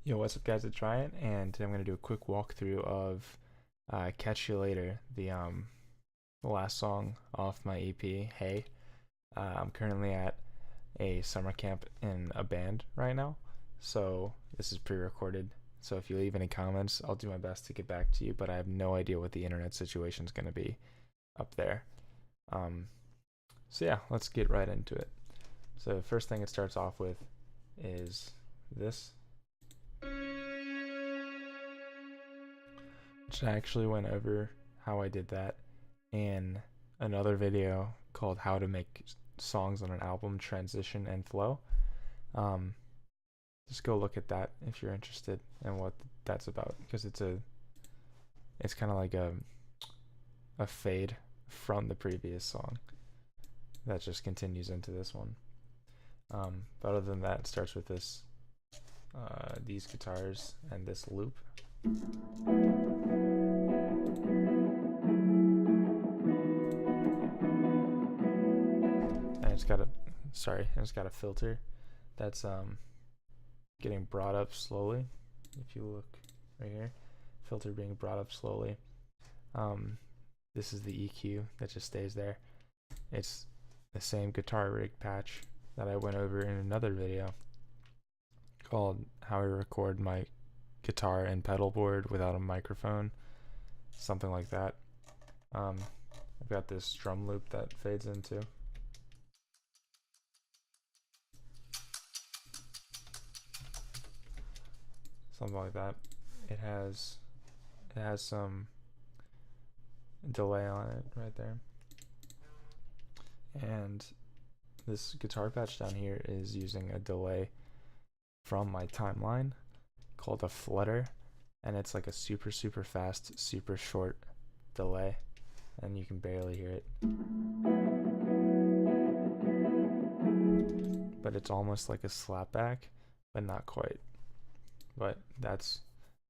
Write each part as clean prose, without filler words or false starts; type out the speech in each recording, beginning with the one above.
Yo, what's up, guys? It's Ryan, and today I'm gonna do a quick walkthrough of "Catch You Later," the last song off my EP. Hey, I'm currently at a summer camp in a band right now, so this is pre-recorded. So if you leave any comments, I'll do my best to get back to you. But I have no idea what the internet situation is gonna be up there. Um, so yeah, let's get right into it. So the first thing it starts off with is this, which I actually went over how I did that in another video called How to Make Songs on an Album Transition and Flow. Um, just go look at that if you're interested in what that's about, because it's kind of like a fade from the previous song that just continues into this one. But other than that, it starts with these guitars and this loop. And it's got a filter that's getting brought up slowly. If you look right here, filter being brought up slowly. This is the EQ that just stays there. It's the same guitar rig patch that I went over in another video called How I Record My Guitar and Pedal Board Without a Microphone, something like that. I've got this drum loop that fades into. Something like that. It has some delay on it right there. And this guitar patch down here is using a delay from my timeline called a flutter, and it's like a super fast, super short delay, and you can barely hear it. But it's almost like a slapback, but not quite. But that's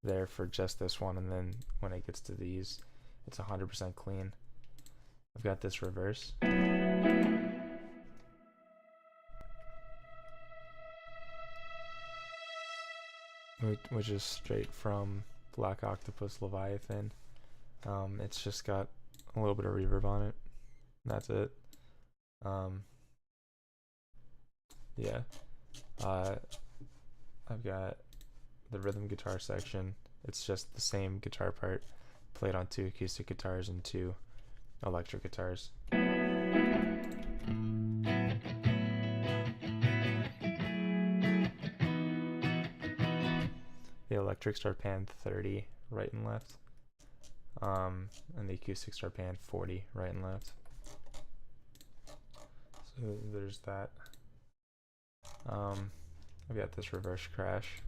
there for just this one, and then when it gets to these, it's 100% clean. I've got this reverse, which is straight from Black Octopus Leviathan. It's just got a little bit of reverb on it. That's it. Yeah. I've got the rhythm guitar section. It's just the same guitar part played on 2 acoustic guitars and 2 electric guitars. The electrics are panned 30 right and left, and the acoustics are panned 40 right and left. So there's that. I've got this reverse crash,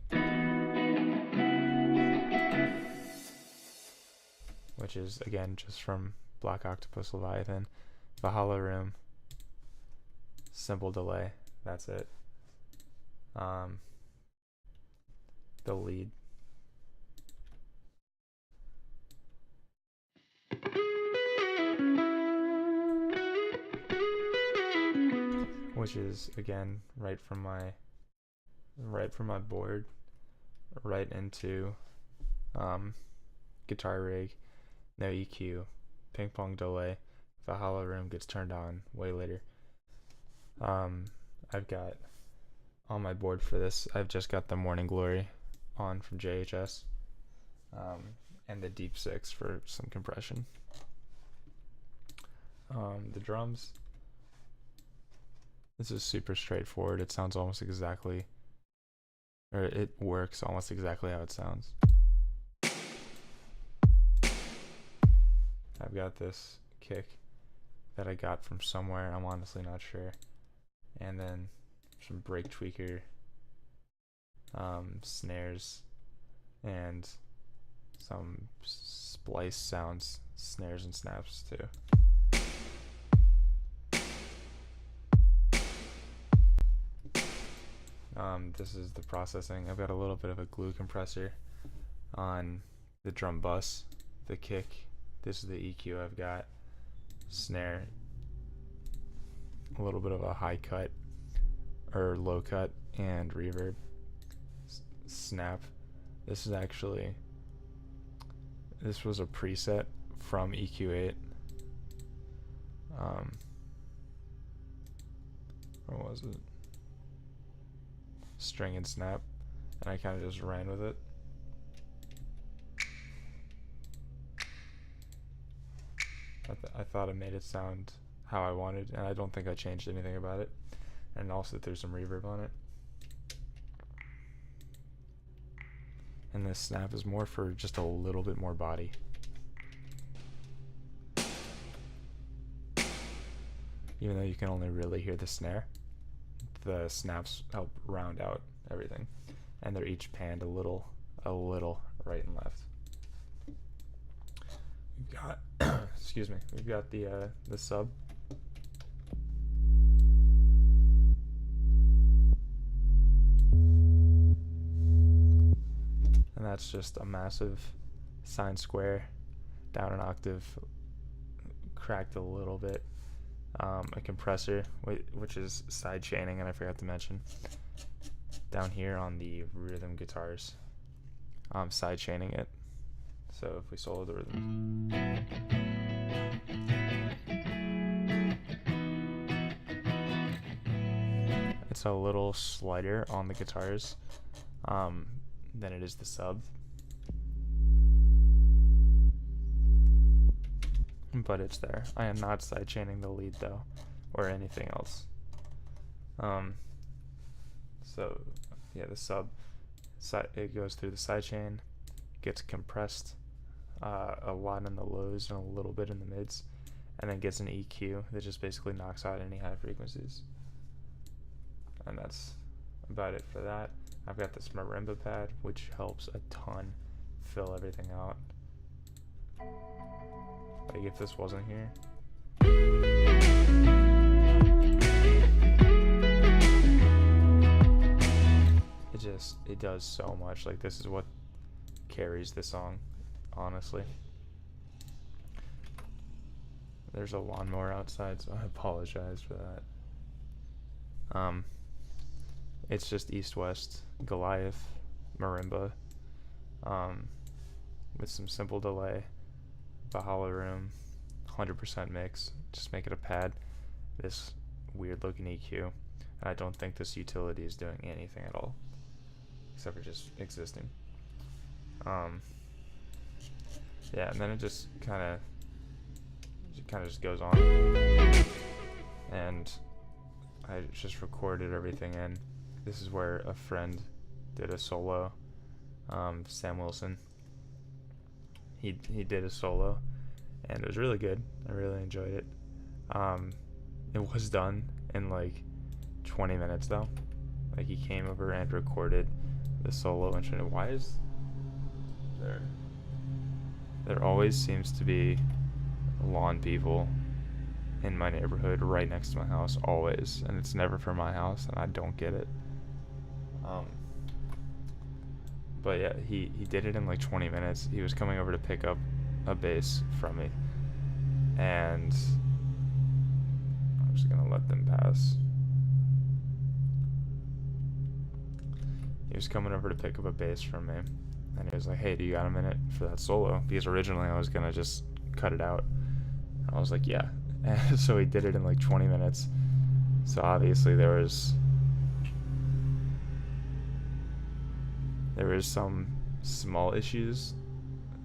which is again just from Black Octopus Leviathan. Valhalla Room, simple delay, that's it. The lead. Which is again right from my board right into guitar rig, no EQ, ping pong delay. Valhalla Room gets turned on way later. I've got on my board for this, I've just got the Morning Glory on from JHS, and the Deep Six for some compression. The drums, this is super straightforward. It sounds almost exactly, or it works almost exactly how it sounds. I've got this kick that I got from somewhere, I'm honestly not sure. And then some brake tweaker, snares, and some splice sounds, snares and snaps too. This is the processing. I've got a little bit of a glue compressor on the drum bus, the kick. This is the EQ I've got. Snare, a little bit of a high cut or low cut, and reverb. snap. This is actually, this was a preset from EQ8. Where was it? String and snap, and I kind of just ran with it. I thought I made it sound how I wanted, and I don't think I changed anything about it. And also threw some reverb on it. And this snap is more for just a little bit more body. Even though you can only really hear the snare, the snaps help round out everything. And they're each panned a little right and left. We've got excuse me, we've got the sub. And that's just a massive sine square down an octave, cracked a little bit. A compressor, which is side chaining, and I forgot to mention down here on the rhythm guitars, side chaining it. So if we solo the rhythm, it's a little slighter on the guitars than it is the sub, but it's there. I am not side chaining the lead though, or anything else. So yeah, the sub, it goes through the side chain, gets compressed a lot in the lows and a little bit in the mids, and then gets an EQ that just basically knocks out any high frequencies. And that's about it for that. I've got this marimba pad, which helps a ton fill everything out. Like if this wasn't here, it does so much. Like this is what carries the song, honestly. There's a lawnmower outside, so I apologize for that. It's just East-West Goliath marimba, with some simple delay, Valhalla room, 100% mix. Just make it a pad. This weird looking EQ, and I don't think this utility is doing anything at all, except for just existing. Yeah, and then it just kind of just goes on, and I just recorded everything in. This is where a friend did a solo, Sam Wilson. He did a solo, and it was really good. I really enjoyed it. It was done in like 20 minutes though. Like he came over and recorded the solo, and why is there always seems to be lawn people in my neighborhood right next to my house, always, and it's never for my house, and I don't get it. But yeah, he did it in like 20 minutes. He was coming over to pick up a bass from me, and I'm just gonna let them pass. He was coming over to pick up a bass from me, and he was like, "Hey, do you got a minute for that solo?" Because originally I was gonna just cut it out. I was like, "Yeah." And so he did it in like 20 minutes. So obviously there was some small issues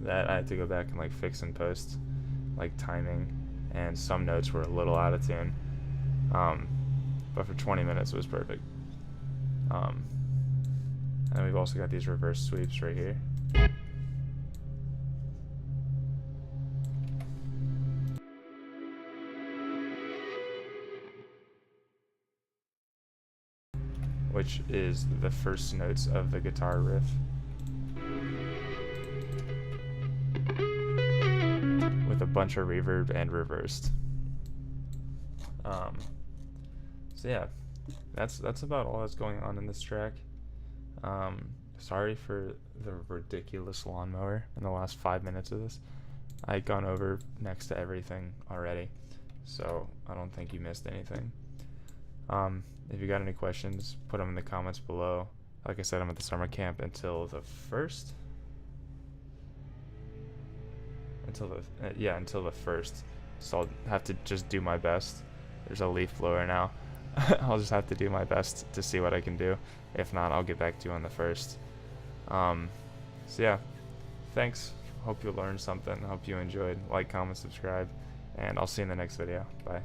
that I had to go back and like fix and post, like timing, and some notes were a little out of tune. But for 20 minutes it was perfect. And we've also got these reverse sweeps right here. Which is the first notes of the guitar riff. With a bunch of reverb and reversed. So yeah, that's about all that's going on in this track. Sorry for the ridiculous lawnmower in the last 5 minutes of this. I'd gone over next to everything already, so I don't think you missed anything. If you got any questions, put them in the comments below. like I said, I'm at the summer camp until the 1st. Until the 1st. So I'll have to just do my best. There's a leaf blower now. I'll just have to do my best to see what I can do. If not, I'll get back to you on the 1st. So yeah, thanks. Hope you learned something. Hope you enjoyed. Like, comment, subscribe, and I'll see you in the next video. Bye.